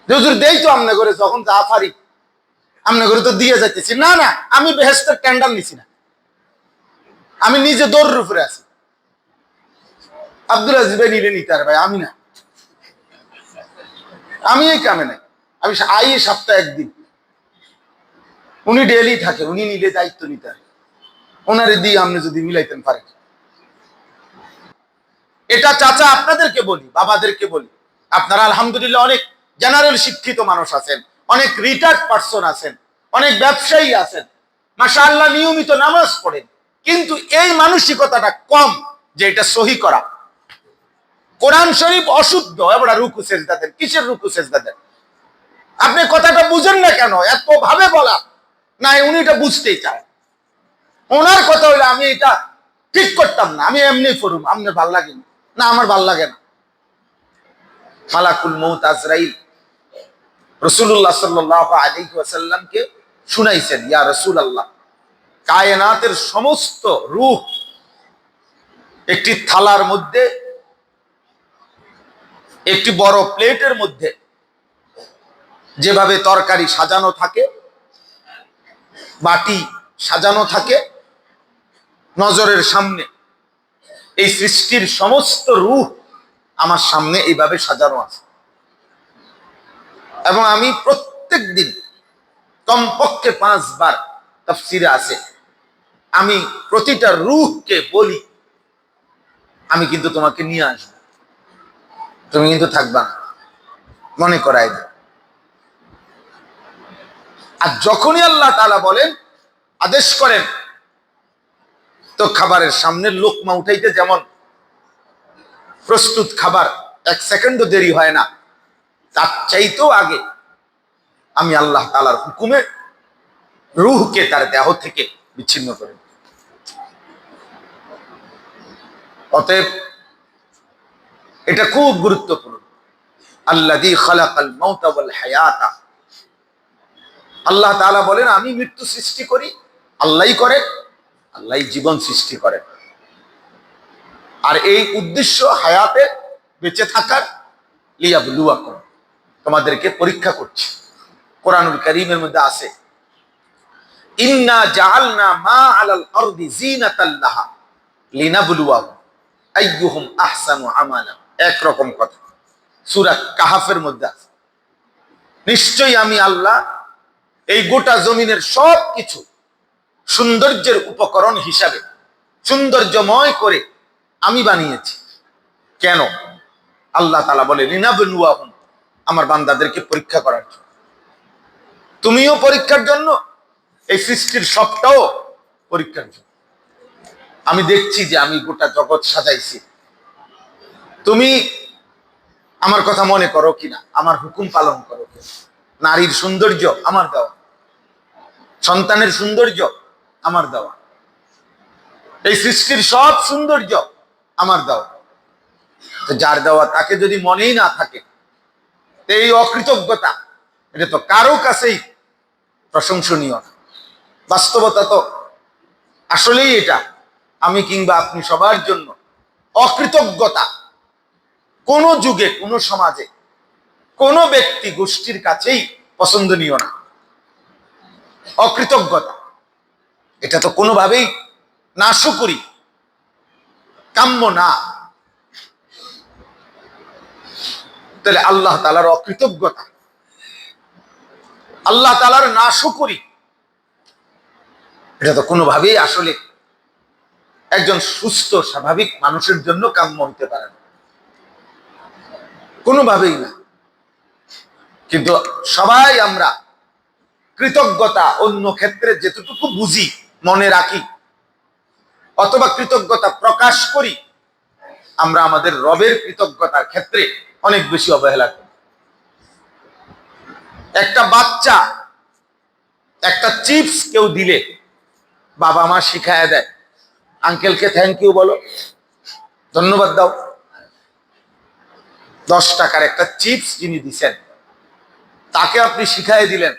হুজুর দেই তো আমনে করে, যখন যা পারি আমনে করে তো দিয়ে যাইতেছি। না না, আমি বেহেশতের টেন্ডার নিছি না, আমি নিজে দৌড়ের উপরে আছি। আব্দুল আজিজ ভাই নিলে নিতে, ভাই আমি না, আমি এই কামে নাই। আমি আই সপ্তাহে একদিন, উনি ডেলি থাকে, উনি নিলে দায়িত্ব নিতে হয়, ওনারে দিয়ে আপনি যদি মিলাইতেন পারেন। এটা চাচা আপনাদেরকে বলি, বাবাদেরকে বলি, আপনারা আলহামদুলিল্লাহ অনেক জেনারেল শিক্ষিত মানুষ আছেন, অনেক রিটায়ার্ড পার্সন আছেন, অনেক ব্যবসায়ী আছেন, মাশাআল্লাহ নিয়মিত নামাজ পড়েন, কিন্তু এই মানসিকতাটা কম যে এটা সহি করা। কোরআন শরীফ অশুদ্ধ, এবার রুকু সেজদা দেন, কিসের রুকু সেজদা দেন? আপনি কথাটা বুঝেন না কেন? এত ভাবে বলা না, উনি এটা বুঝতেই চায়। ওনার কথা হইলে আমি এটা ঠিক করতাম না, আমি এমনি করুম, আপনার ভাল লাগে না, আমার ভাল লাগে না। মালাকুল মউত আজরাইল রাসূলুল্লাহ সাল্লাল্লাহু আলাইহি ওয়াসাল্লামকে শুনাইছেন, ইয়া রাসূলুল্লাহ, কায়নাতের সমস্ত রূহ একটি থালার মধ্যে, একটি বড় প্লেটের মধ্যে যেভাবে তরকারি সাজানো থাকে, বাটি সাজানো থাকে নজরের সামনে, এই সৃষ্টির সমস্ত রূহ আমার সামনে এইভাবে সাজানো আছে, এবং আমি প্রত্যেক দিন কমপক্ষে 5 বার তাফসিরে আছে, আমি প্রতিটা রূহকে বলি, আমি কিন্তু তোমাকে নিয়ে আসবো, তুমি কিন্তু থাকবা না, মনে করাই দেয়। আর যখনই আল্লাহ তাআলা বলেন, আদেশ করেন, তো খাবারের সামনে লোকমা উঠাইতে যেমন প্রস্তুত খাবার 1 সেকেন্ডও দেরি হয় না, তার চাইতেও আগে আমি আল্লাহ তাআলার হুকুমে রূহকে তার দেহ থেকে বিচ্ছিন্ন করি। অতএব এটা খুব গুরুত্বপূর্ণ। আল্লাযী খালাকাল মাউতা ওয়াল হায়াতা, আল্লাহ তাআলা বলেন আমি মৃত্যু সৃষ্টি করি, আল্লাহই করেন, আল্লাহই জীবন সৃষ্টি করেন। আর এই উদ্দেশ্য হায়াতে বেঁচে থাকার, লিয়াবলুয়াকুম, তোমাদেরকে পরীক্ষা করছি। কোরআনুল কারীমের মধ্যে আছে, ইন্না জাআলনা মা আলাল আরদি যিনাতাল লাহা লিনাবলুয়াহুম আইয়ুহুম আহসানু আমালা, একরকম কথা সূরা কাহাফের মধ্যে আছে। নিশ্চয়ই আমি আল্লাহ এই গোটা জমিনের সব কিছু সৌন্দর্যের উপকরণ হিসাবে সৌন্দর্যময় করে আমি বানিয়েছি। কেন? আল্লাহ তাআলা বলে লিনাবলুয়াহুম, আমার বান্দাদেরকে পরীক্ষা করার জন্য। তুমিও পরীক্ষার জন্য, এই সৃষ্টির সবটাও পরীক্ষার জন্য। আমি দেখছি যে আমি গোটা জগৎ সাজাইছি, তুমি আমার কথা মনে করো কিনা, আমার হুকুম পালন করো কিনা। নারীর সৌন্দর্য আমার দেওয়া, সন্তানের সৌন্দর্য আমার দেওয়া, এই সৃষ্টির সব সৌন্দর্য আমার দেওয়া। তো যার দেওয়া তাকে যদি মনেই না থাকে, এই অকৃতজ্ঞতা, এটা তো কারো কাছেই প্রশংসনীয় না। বাস্তবতা তো আসলেই এটা, আমি কিংবা আপনি সবার জন্য অকৃতজ্ঞতা কোন যুগে, কোন সমাজে, কোন ব্যক্তি গোষ্ঠীর কাছেই পছন্দনীয় না। অকৃতজ্ঞতা এটা তো কোনোভাবেই নাশুকরি, কাম্য না। তাহলে আল্লাহ তাআলার অকৃতজ্ঞতা, আল্লাহ তাআলার নাশুকরি, এটা তো কোনোভাবেই আসলে একজন সুস্থ স্বাভাবিক মানুষের জন্য কাম্য হতে পারে না, কোনোভাবেই না। কিন্তু সবাই আমরা কৃতজ্ঞতা অন্য ক্ষেত্রে যেটুকু বুঝি, মনে রাখি, অথবা কৃতজ্ঞতা প্রকাশ করি, আমরা আমাদের রবের কৃতজ্ঞতার ক্ষেত্রে অনেক বেশি অবহেলা করি। একটা বাচ্চা একটা চিপস কেউ দিলে বাবা মা শিখায় দেয়, আঙ্কেলকে থ্যাংক ইউ বলো, ধন্যবাদ দাও। 10 টাকার একটা চিপস যিনি দিচ্ছেন, তাকে আপনি শিখাই দিলেন,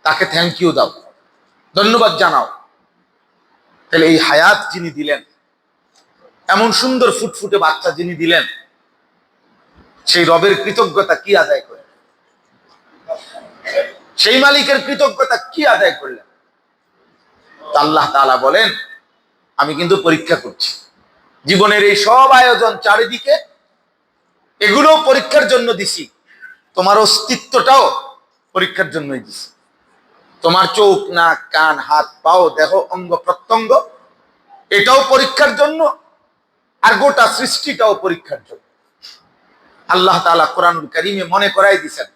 তাকে থ্যাংক ইউ দাও, ধন্যবাদ জানাও। তাহলে এই হায়াত যিনি দিলেন, এমন সুন্দর ফুটফুটে বাচ্চা যিনি দিলেন, সেই রবের কৃতজ্ঞতা কি আদায় করে? সেই মালিকের কৃতজ্ঞতা কি আদায় করলেন? আল্লাহ তাআলা বলেন, আমি কিন্তু পরীক্ষা করছি। জীবনের এই সব আয়োজন চারিদিকে, এগুলো পরীক্ষার জন্য দিছি। তোমার অস্তিত্বটাও পরীক্ষার জন্যই দিছি। তোমার চোখ, নাক, কান, হাত, পাও, দেহ, অঙ্গ প্রত্যঙ্গ, এটাও পরীক্ষার জন্য, আর গোটা সৃষ্টিটাও পরীক্ষার জন্য। আল্লাহ তাআলা কোরআনুল কারীমে মনে করাই দিয়েছেন,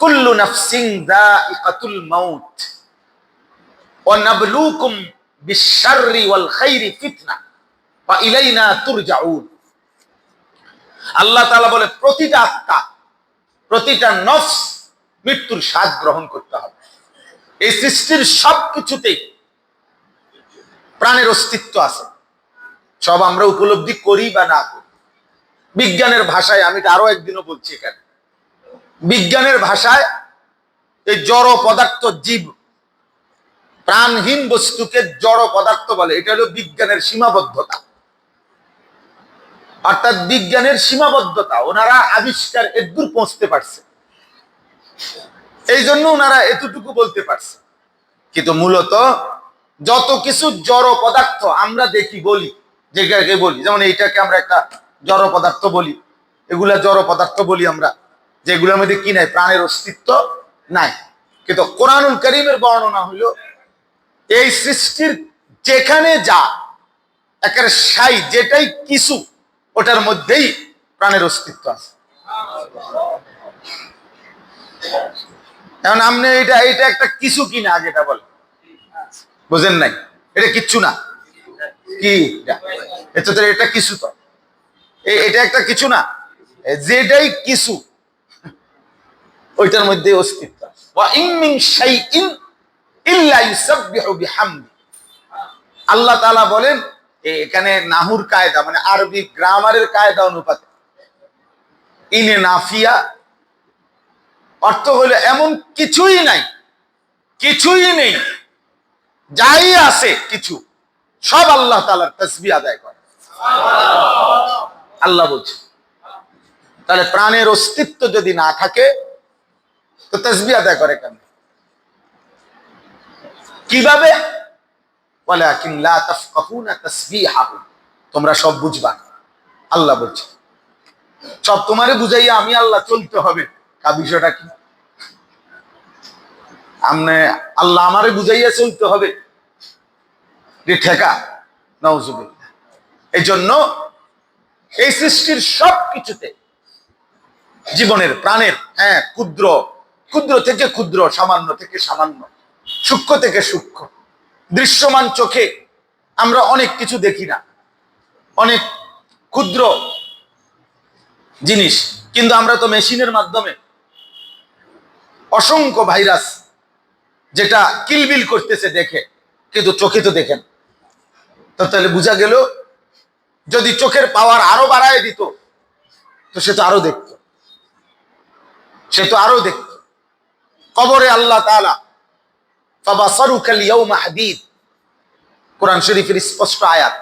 কুল্লু নাফসিন যায়িকাতুল মাউত ওয়া নাবলুকুম বিশ-শাররি ওয়াল খাইরি ফিতনা ওয়া ইলাইনা তুরজাউন। আল্লাহ তাআলা বলে, প্রতিটা আত্মা, প্রতিটা নফস মৃত্যুর স্বাদ গ্রহণ করতে হবে। এই সৃষ্টির সবকিছুতেই প্রাণের অস্তিত্ব আছে, সব আমরা উপলব্ধি করি বা না করি। বিজ্ঞানের ভাষায়, আমি আরো একদিনও বলছি এখানে, বিজ্ঞানের ভাষায় এই জড় পদার্থ, জীব, প্রাণহীন বস্তুকে জড় পদার্থ বলে। এটা হলো বিজ্ঞানের সীমাবদ্ধতা, অর্থাৎ বিজ্ঞানের সীমাবদ্ধতা। ওনারা আবিষ্কার এদূর পৌঁছতে পারছে, এই জন্য ওনারা এতটুকু বলতে পারছে। কিন্তু মূলত যত কিছু জড় পদার্থ আমরা দেখি, বলি, যেটাকে বলি, যেমন এইটাকে আমরা একটা জড় পদার্থ বলি, এগুলা জড় পদার্থ বলি আমরা, যেগুলোর মধ্যে কি নাই, প্রাণের অস্তিত্ব নাই। কিন্তু কোরআনুল কারীমের বর্ণনা হলো, এই সৃষ্টির যেখানে যা একের সাই, যেটাই কিছু, ওটার মধ্যেই প্রাণের অস্তিত্ব আছে। এখন আপনি এটা একটা কিছু কিনা, আগে এটা বলেন, বুঝেন নাই? এটা কিচ্ছু না, কি এটা কিছু, তো এটা একটা কিছু না, যেটাই কিছু ওইটার মধ্যে অস্তিত্ব আছে। ওয়া ইন মিন শাইইন ইল্লা ইউসাব্বিহু বিহামদি। আল্লাহ তাআলা বলেন, এখানে নাহুর কায়দা, মানে আরবি গ্রামারের কায়দা অনুপাতে ইনে নাফিয়া অর্থ হলো এমন কিছুই নাই, কিছুই নেই, যাই আছে কিছু, সব আল্লাহ তাআলার তাসবিহ আদায় করে। আল্লাহ বলছে, তাহলে প্রাণের অস্তিত্ব যদি না থাকে তো তাসবিহ আদায় করে কেন? কিভাবে? ওয়ালাকিন লা তাফকাহুনা তাসবিহাহুম, তোমরা সব বুঝবা না। আল্লাহ বলছে, সব তোমারে বুঝাইয়া আমি আল্লাহ চলতে হবে, কা বিষয়টা কি? আমনে আল্লাহ আমারে বুঝাইয়া চলতে হবে, ঠেকা, নাউজুবিল্লাহ। এই জন্য এই সৃষ্টির সব কিছুতে, জীবনের, প্রাণের, হ্যাঁ, ক্ষুদ্র ক্ষুদ্র থেকে ক্ষুদ্র, সামান্য থেকে সামান্য, সূক্ষ্ম থেকে সূক্ষ্ম, দৃশ্যমান চোখে আমরা অনেক কিছু দেখি না, অনেক ক্ষুদ্র জিনিস, কিন্তু আমরা তো মেশিনের মাধ্যমে অসংখ্য ভাইরাস যেটা কিলবিল করতেছে দেখে, কিন্তু চোখে তো দেখেন। তো তাহলে বোঝা গেল, যদি চোখের পাওয়ার আরো বাড়ায় দিত তো সে তো আরো দেখত, সে তো আরো দেখত। কবরে আল্লাহ তাআলা ফাবাসারুকাল ইয়াউমা হাদীদ, কোরআন শরীফের স্পষ্ট আয়াত।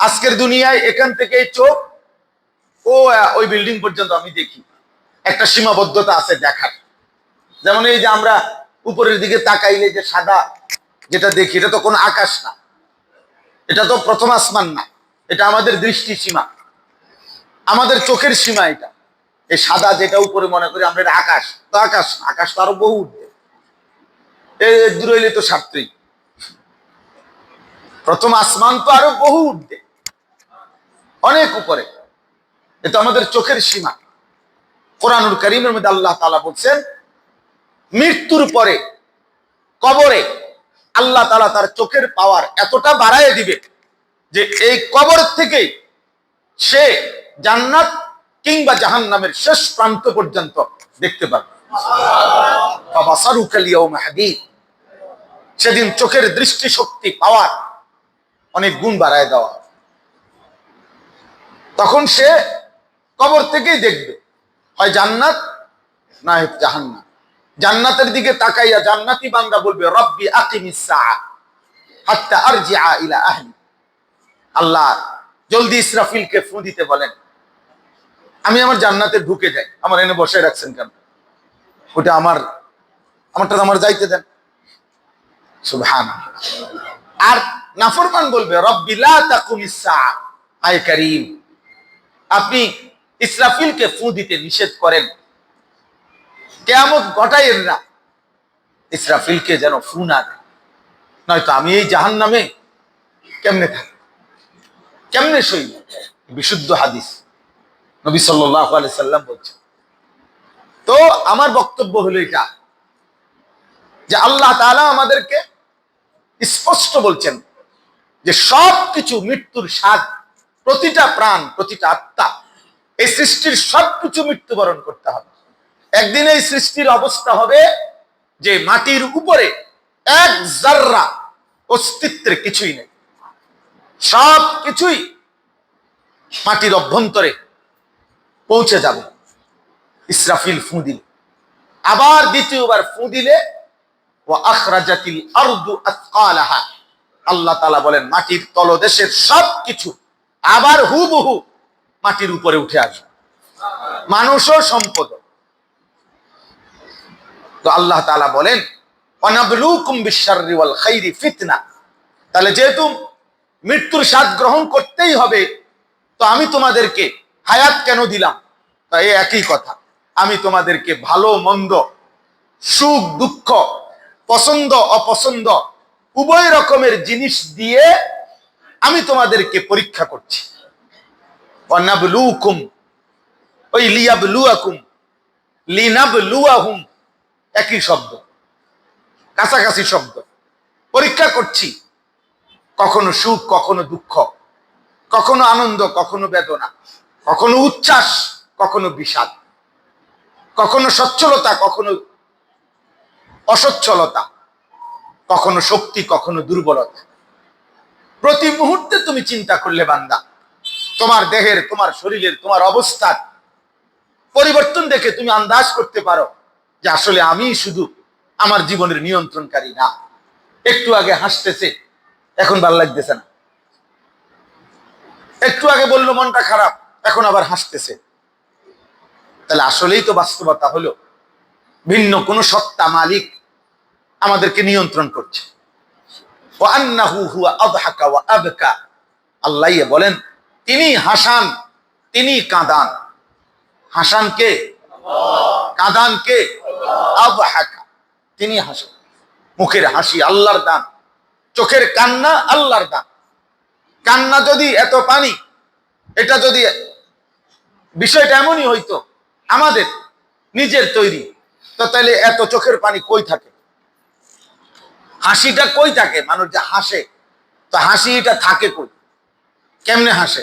আজকের দুনিয়ায় এখান থেকে চোখ ওই বিল্ডিং পর্যন্ত আমি দেখি, একটা সীমাবদ্ধতা আছে দেখার। যেমন এই যে আমরা উপরের দিকে তাকাইলে যে সাদা যেটা দেখি, এটা তো কোনো আকাশ না, এটা তো প্রথম আসমান না, এটা আমাদের দৃষ্টি সীমা, আমাদের চোখের সীমা। এটা এই সাদা যেটা উপরে মনে করি আমরা, এটা আকাশ, তো আকাশ, আকাশ তো আরো বহু উঠবে, দূর হইলে তো সাতই, প্রথম আসমান তো আরো বহু উঠবে, অনেক উপরে। এটা আমাদের চোখের সীমা। কোরআনুল কারীমের মধ্যে আল্লাহ তাআলা বলছেন, মৃত্যুর পরে কবরে আল্লাহ তাআলা তার চোখের পাওয়ার এতটা বাড়ায় দিবে যে এই কবর থেকে সে জান্নাত কিংবা জাহান্নামের শেষ প্রান্ত পর্যন্ত দেখতে পাবে। ফাবাসারুকাল ইয়াউমা হাদীদ, সেদিন চোখের দৃষ্টি শক্তি, পাওয়ার অনেক গুণ বাড়ায় দেওয়া। তখন সে কবর থেকেই দেখবে হয় জান্নাত না হয় জাহান্নাম। জান্নাতের দিকে তাকাইয়া জান্নাতি বান্দা বলবে, রব্বি আকিমিস সাআ হাত্তা আরজিআ ইলা আহলি। আল্লাহ জলদি ইসরাফিলকে ফু দিতে বলেন, আমি আমার জান্নাতে ঢুকে যাই। আমার এনে বসে রাখছেন কেন? ওটা আমার আমারটা আমার যাইতে দেন। সুবহানাল্লাহ। আর নাফরমান বলবে রব্বি লা তাকুমিস সাআ, আয় কারীম আপনি ইসরাফিলকে ফু দিতে নিষেধ করেন, কিয়ামত ঘটাইয়েন না, ইসরাফিলকে যেন ফু না দেয়, নয়তো আমি এই জাহান্নামে কেমনে থাকি, কেমনে সই। বিশুদ্ধ হাদিস, নবী সাল্লাল্লাহু আলাইহি সাল্লাম বলছেন। তো আমার বক্তব্য হলো এটা যে আল্লাহ তাআলা আমাদেরকে স্পষ্ট বলছেন যে সবকিছু মৃত্যুর স্বাদ, প্রতিটা প্রাণ, প্রতিটা আত্মা, এই সৃষ্টির সবকিছু মৃত্যুবরণ করতে হবে। একদিন এই সৃষ্টির অবস্থা হবে যে মাটির উপরে এক জাররা অস্তিত্বের কিছুই নেই, সব কিছুই মাটির অভ্যন্তরে পৌঁছে যাবে। ইসরাফিল ফু দিলে, আবার দ্বিতীয়বার ফু দিলে ওয়া আখরাজাতিল আরদু আসকালাহা, আল্লাহ তাআলা বলেন মাটির তলদেশের সবকিছু আবার হুবহু মাটির উপরে উঠে আসবে, মানুষও সম্পদ। তো আল্লাহ তাআলা বলেন ওয়ানাবলুকুম বিশ-শাররি ওয়াল খাইরি ফিতনা, তাহলে যেহেতু মৃত্যুর স্বাদ গ্রহণ করতেই হবে, তো আমি তোমাদেরকে হায়াত কেন দিলাম? তা এই একই কথা, আমি তোমাদেরকে ভালো মন্দ, সুখ দুঃখ, পছন্দ অপছন্দ উভয় রকমের জিনিস দিয়ে আমি তোমাদেরকে পরীক্ষা করছি। ওয়ানাবলুকুম, ওই লিয়াবলুয়াকুম, লিনাবলুয়াহুম একই শব্দ, কাছাকাছি শব্দ। পরীক্ষা করছি, কখনো সুখ কখনো দুঃখ, কখনো আনন্দ কখনো বেদনা, কখনো উচ্ছ্বাস কখনো বিষাদ, কখনো সচ্ছলতা কখনো অসচ্ছলতা, কখনো শক্তি কখনো দুর্বলতা। প্রতি মুহূর্তে তুমি চিন্তা করলে বান্দা, তোমার দেহের, তোমার শরীরের, তোমার অবস্থার পরিবর্তন দেখে তুমি আন্দাজ করতে পারো যে আসলে আমি শুধু আমার জীবনের নিয়ন্ত্রণকারী না। একটু আগে হাসতেছে, এখন ভালো লাগতেছে না। একটু আগে বললো মনটা খারাপ, এখন আবার হাসতেছে। তাহলে আসলেই তো বাস্তবতা হলো ভিন্ন কোন সত্তা, মালিক আমাদেরকে নিয়ন্ত্রণ করছে। ওয়া আন্নাহু হুয়া আযহাকা ওয়া আবকা, আল্লাহ বলেন তিনি হাসান, তিনি কাঁদান। হাসান কে? কাঁদান কে? আযহাকা, তিনি হাসান। মুখের হাসি আল্লাহর দান, চোখের কান্না আল্লাহর দান। কান্না যদি এত পানি, এটা যদি বিষয়টা এমনই হইতো আমাদের নিজের তৈরি, তো তাহলে এত চোখের পানি কই থাকে? হাসিটা কই থাকে? মানুষ যে হাসে, তো হাসি এটা থাকে কই? কেমনে হাসে?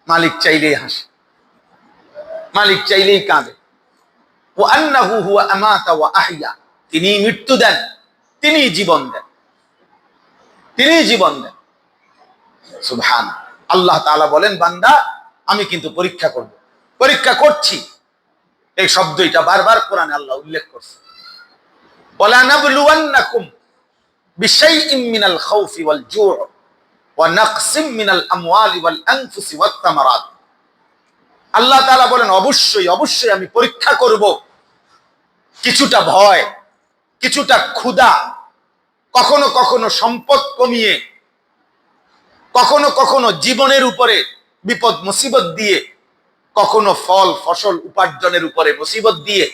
মালিক চাইলেই হাসে, মালিক চাইলেই কাঁদে। ওয়া আন্নাহু হুয়া আমাতা ওয়া আহইয়া, তিনি মৃত্যু দেন, তিনি জীবন দেন, তিনি জীবন দেন। সুবহান আল্লাহ তাআলা বলেন বান্দা আমি কিন্তু পরীক্ষা করব, পরীক্ষা করছি। এই শব্দ এটা বারবার কোরআনে আল্লাহ উল্লেখ করছে। ওয়ালা নাবলুওয়ান্নাকুম বিশাইইম মিনাল খাউফি ওয়াল জুউ ওয়া নাকসিম মিনাল আমওয়ালি ওয়াল আনফুসি ওয়াত তামারাত। আল্লাহ তাআলা বলেন অবশ্যই অবশ্যই আমি পরীক্ষা করব। কিছুটা ভয়, কিছুটা ক্ষুধা, কখনো কখনো সম্পদ কমিয়ে, কখনো কখনো জীবনের উপরে বিপদ মুসিবত দিয়ে, কখনো ফল ফসল উপার্জনের উপরে মুসিবত দিয়ে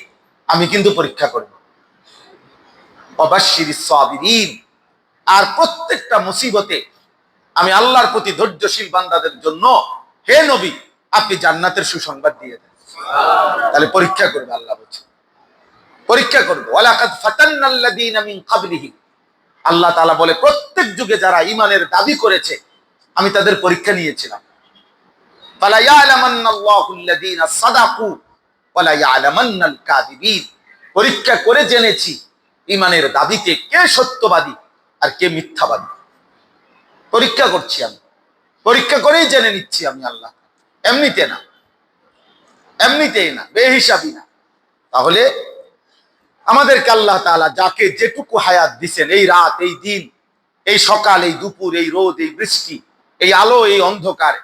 আমি কিন্তু পরীক্ষা করব। ওয়াবাশশিরিস সাবিরিন, আর প্রত্যেকটা মুসিবতে আমি আল্লাহর প্রতি ধৈর্যশীল বান্দাদের জন্য হে নবী আপনি জান্নাতের সুসংবাদ দিয়ে দেন। তাহলে পরীক্ষা করবে, আল্লাহ বলছে পরীক্ষা করবে। ওয়ালাকাদ ফাতান্নাল্লাযীনা মিন ক্বাবলিহিম, আল্লাহ তাআলা বলে প্রত্যেক যুগে যারা ঈমানের দাবি করেছে আমি তাদের পরীক্ষা নিয়েছিলাম। ফালা ইয়ালামান্নাল্লাহুল্লাযীনা সাদাকু ওয়ালা ইয়ালামান্নাল কাযিবিন, পরীক্ষা করে জেনেছি ঈমানের দাবিতে কে সত্যবাদী আর কে মিথ্যাবাদী। পরীক্ষা করছি আমি, পরীক্ষা করেই জেনে নিচ্ছি আমি আল্লাহ, এমনিতে না, এমনিতেই না, বেহিসাবি না। তাহলে আমাদেরকে আল্লাহ তাআলা যাকে যেটুকু হায়াত দিছেন, এই রাত, এই দিন, এই সকাল, এই দুপুর, এই রোদ, এই বৃষ্টি, এই আলো, এই অন্ধকার,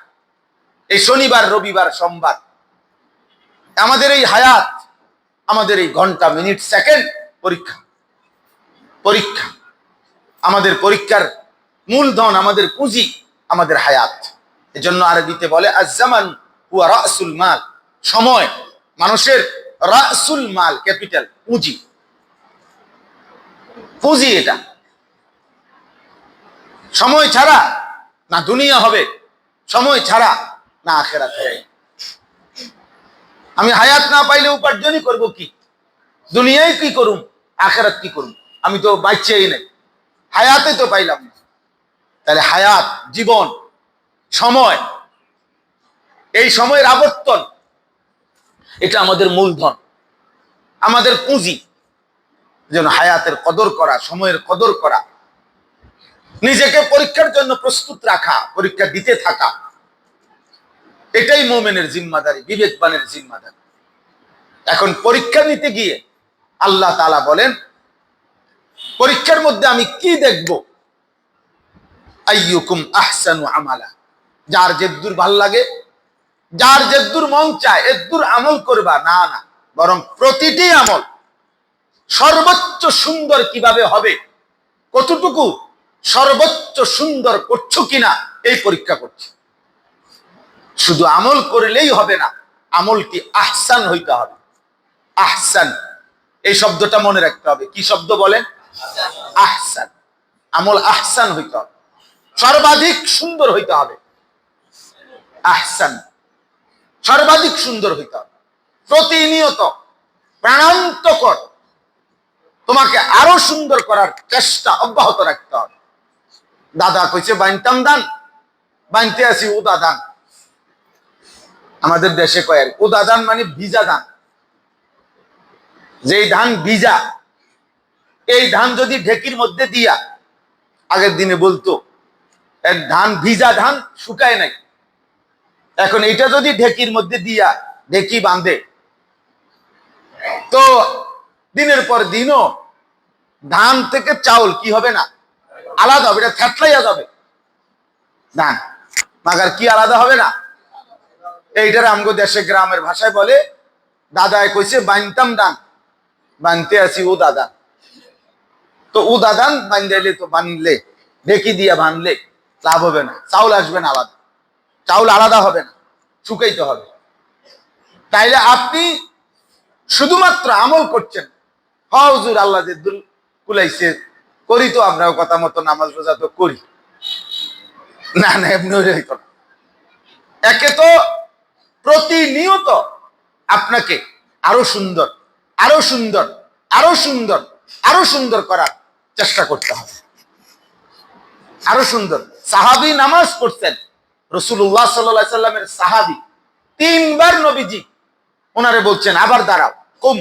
এই শনিবার রবিবার সোমবার, আমাদের এই হায়াত, আমাদের এই ঘন্টা মিনিট সেকেন্ড পরীক্ষা। পরীক্ষা, আমাদের পরীক্ষার মূলধন, আমাদের পুঁজি, আমাদের হায়াত। এজন্য আরবিতে বলে আজ-জামান হুয়া রাসুল মাল, সময় মানুষের রাসুল মাল, ক্যাপিটাল, পুঁজি। পুঁজি এটা। সময় ছাড়া না দুনিয়া হবে, সময় ছাড়া না আখিরাত হবে। আমি হায়াত না পাইলে উপার্জনই করব কি? দুনিয়ায় কি করুম, আখিরাত কি করুম? আমি তো বাঁচিয়েই নাই, হায়াতে তো পাইলাম না। তাহলে হায়াত, জীবন, সময়, এই সময়ের আবর্তন, এটা আমাদের মূলধন, আমাদের পুঁজি। যেন হায়াতের কদর করা, সময়ের কদর করা, নিজেকে পরীক্ষার জন্য প্রস্তুত রাখা, পরীক্ষা দিতে থাকা, এটাই মুমিনের জিম্মাদারি, বিবেকবানের জিম্মাদারি। এখন পরীক্ষা নিতে গিয়ে আল্লাহ তাআলা বলেন, পরীক্ষার মধ্যে আমি কি দেখব? আইয়ুকুম আহসানু আমালা, যার যেদ্দুর ভাল লাগে, যার যেদ্দুর মন চায় এদ্দুর আমল করবা, না না, বরং প্রতিটি আমল সর্বোচ্চ সুন্দর কিভাবে হবে, কতটুকু সর্বোচ্চ সুন্দর করছো কিনা, এই পরীক্ষা করছে। শুধু আমল করলেই হবে না, আমল কি আহসান হইতে হবে। আহসান, এই শব্দটা মনে রাখতে হবে। কি শব্দ বলেন? আহসান। আমল আহসান হইতে হবে, সর্বাধিক সুন্দর হইতে হবে। আহসান, সর্বাধিক সুন্দর হইতে হবে। প্রতিনিয়ত প্রাণান্তকর তোমাকে আরো সুন্দর করার চেষ্টা অব্যাহত রাখতে হবে। দাদা কইছে বাইনতাম দান, বাইনতে আসি উদা দান। আমাদের দেশে কয়ের উদা দান মানে ভিজা ধান। যেই ধান ভিজা, এই ধান যদি ঢেকির মধ্যে দিয়া, আগের দিনে বলতো এক ধান ভিজা ধান শুকায় নাই, এখন এটা যদি ঢেকির মধ্যে দিয়া ঢেকি বাঁধে, তো দিনের পর দিনও ধান থেকে চাউল কি হবে না, আলাদা হবে, এটা থ্যাতলাইয়া যাবে ধান, মাগার কি আলাদা হবে না। এইটার আমগো দেশে গ্রামের ভাষায় বলে, দাদায় কইছে বানতাম দান, বানতে আসি ও দাদা। তো ও দাদান বানলে, তো বানলে ঢেকি দিয়া বানলে লাভ হবে না, চাউল আসবে না আলাদা, চাউল আলাদা হবে না, শুকাইতে হবে। তাইলে আপনি শুধুমাত্র আমল করছেন, হুজুর আল্লাহ যেদুল কুলাইছে করি, তো আমরাও কথা মতো নামাজ রোজা তো করি, না না এমনি হইতো না। একে তো প্রতিনিয়ত আপনাকে আরো সুন্দর, আরো সুন্দর, আরো সুন্দর, আরো সুন্দর করার চেষ্টা করতে হবে, আরো সুন্দর। সাহাবী নামাজ পড়তেন, রাসূলুল্লাহ সাল্লাল্লাহু আলাইহি সাল্লামের সাহাবী, 3 বার নবীজি ওনারে বলছেন আবার দাঁড়াও, কুম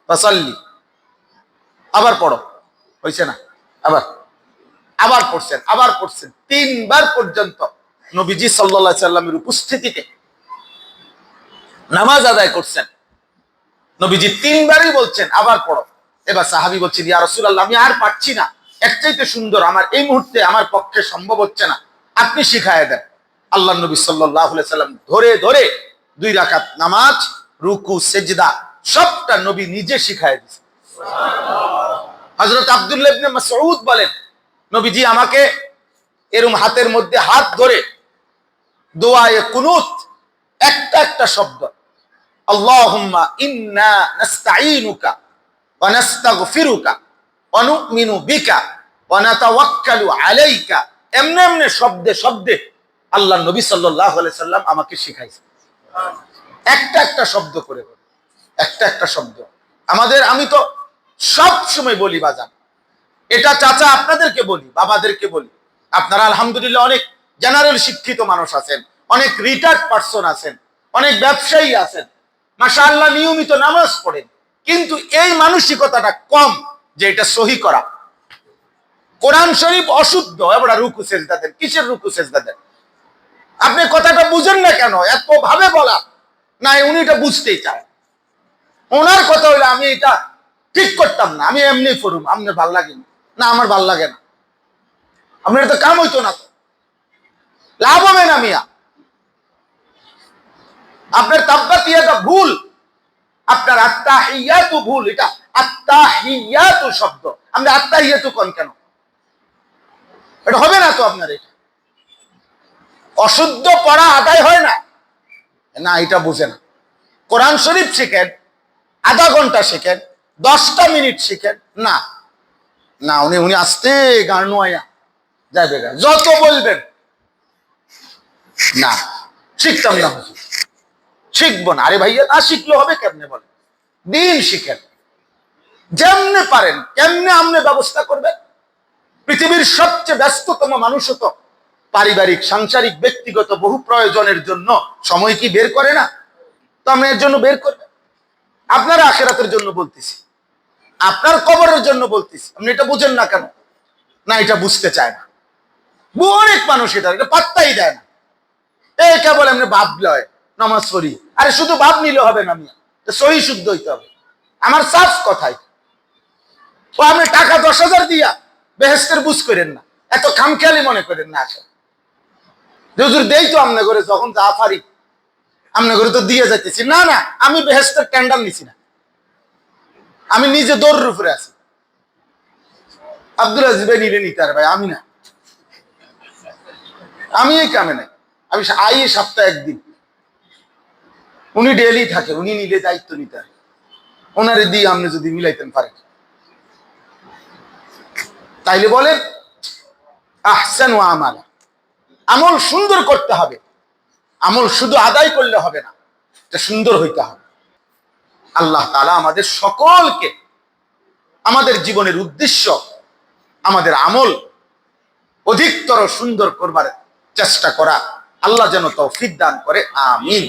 ফাসাল্লি, আবার পড়ো, হইছে না, আবার আবার পড়ছেন, আবার পড়ছেন, 3 বার পর্যন্ত নবীজি সাল্লাল্লাহু আলাইহি সাল্লামের উপস্থিতিতে নামাজ আদায় করছেন। নবীজি 3 বারই বলছেন আবার পড়ো। এবার সাহাবী বলছেন, ইয়া রাসূলুল্লাহ, আমি আর পারছি না, এর চাইতে সুন্দর আমার এই মুহূর্তে আমার পক্ষে সম্ভব হচ্ছে না, আপনি শিখায় দেন। আল্লাহর নবী সাল্লাল্লাহু আলাইহি সাল্লাম ধরে ধরে 2 রাকাত নামাজ, রুকু, সিজদা সবটা নবী নিজে শিখায় দিয়েছেন। হযরত আব্দুল্লাহ ইবনে মাসউদ বলেন, নবীজি আমাকে এরকম হাতের মধ্যে হাত ধরে দোয়ায়ে কুনুত, একটা একটা শব্দ, আল্লাহুম্মা ইন্না নাস্তাঈনুকা ওয়া নাস্তাগফিরুকা ওয়া নু'মিনু বিকা ওয়া নাতাওয়াক্কালু আলাইকা, এমনে এমনে শব্দে শব্দে আল্লাহর নবী সাল্লাল্লাহু আলাইহি সাল্লাম আমাকে শিখাইছেন। একটা একটা শব্দ করে, একটা একটা শব্দ। আমি তো সব সময় বলি বাজান, এটা চাচা আপনাদেরকে বলি, বাবাদেরকে বলি, আপনারা আলহামদুলিল্লাহ অনেক জেনারেল শিক্ষিত মানুষ আছেন, অনেক রিটায়ার্ড পারসন আছেন, অনেক ব্যবসায়ী আছেন, মাশাআল্লাহ নিয়মিত নামাজ পড়েন, কিন্তু এই মানসিকতাটা কম যে এটা সহি করা। কোরআন শরীফ অশুদ্ধ, এবার রুকু সেজদা দেন, কিসের রুকু সেজদা দেন? আপনি কথাটা বুঝেন না কেন? এত ভাবে বলা না, উনি এটা বুঝতেই চায়। ওনার কথা হইলে আমি এটা ঠিক করতাম না, আমি এমনি পড়ুম, আপনার ভাল লাগে না, আমার ভাল লাগে না, আপনার তো কাম হইতো না, তো লাভ হবে না মিয়া, আপনার তাব্বাতিয়াটা ভুল, আপনার আত্তাহিয়াতু ভুল, এটা আত্তাহিয়াতু শব্দ, আমরা আত্তাহিয়াতু কোন কেন? এটা হবে না তো আপনার, এটা অশুদ্ধ পড়া আদায় হয় না, না এটা বুঝে না। কোরআন শরীফ শিখেন, আধা ঘন্টা শিখেন, 10টা মিনিট শিখেন, না না উনি আস্তে গান নোয়া যাবে, যত বলবেন না শিখতাম না, শিখবো না। আরে ভাইয়া না শিখলে হবে কেমনে বলেন? দিন শিখেন, যেমনে পারেন কেমনে আমনে ব্যবস্থা করবেন। পৃথিবীর সবচেয়ে ব্যস্ততম মানুষ তো পারিবারিক, সাংসারিক, ব্যক্তিগত বহু প্রয়োজনের জন্য সময় কি বের করে না? তো আমি এর জন্য বের করবেন। আপনার আখিরাতের জন্য বলতেছি, আপনার কবরের জন্য বলতেছি। আপনি এটা বুঝেন না কেন? না এটা বুঝতে চায় না অনেক মানুষ, এটা পাত্তাই দেয় না। এই কেবল এমনি ভাব লয়, নামাজ পড়ি। আরে শুধু ভাব নিলে হবে না, মিয়া সহি শুদ্ধ হইতে হবে। আমার সাফ কথাই, ও আপনি টাকা 10,000 দিয়া বেহেস্তের বুঝ করেন না, এত খামখেয়ালি মনে করেন না। আসলে হুজুর দেই তো আমনে করে, যখন যা পারি আমনে করে তো দিয়ে যাইতেছি। না না, আমি বেহেস্তের টেন্ডার নিছি না, আমি নিজে দৌড়ের উপরে আছি। আব্দুল আজিজ ভাই নিলে নিতে আর ভাই, আমি না, আমি এই কামে নাই। আমি আই সপ্তাহে একদিন, উনি ডেলি থাকে, উনি নিলে দায়িত্ব নিতে হয়, ওনারে দিয়ে আপনি যদি মিলাইতেন পারেন তাইলে বলেন আহসান ওয়া আমালা, আমল সুন্দর করতে হবে। আমল শুধু আদায় করলে হবে না, এটা সুন্দর হইতে হবে। আল্লাহ তাআলা আমাদের সকলকে আমাদের জীবনের উদ্দেশ্য, আমাদের আমল অধিকতর সুন্দর করবার চেষ্টা করা, আল্লাহ যেন তৌফিক দান করে, আমিন।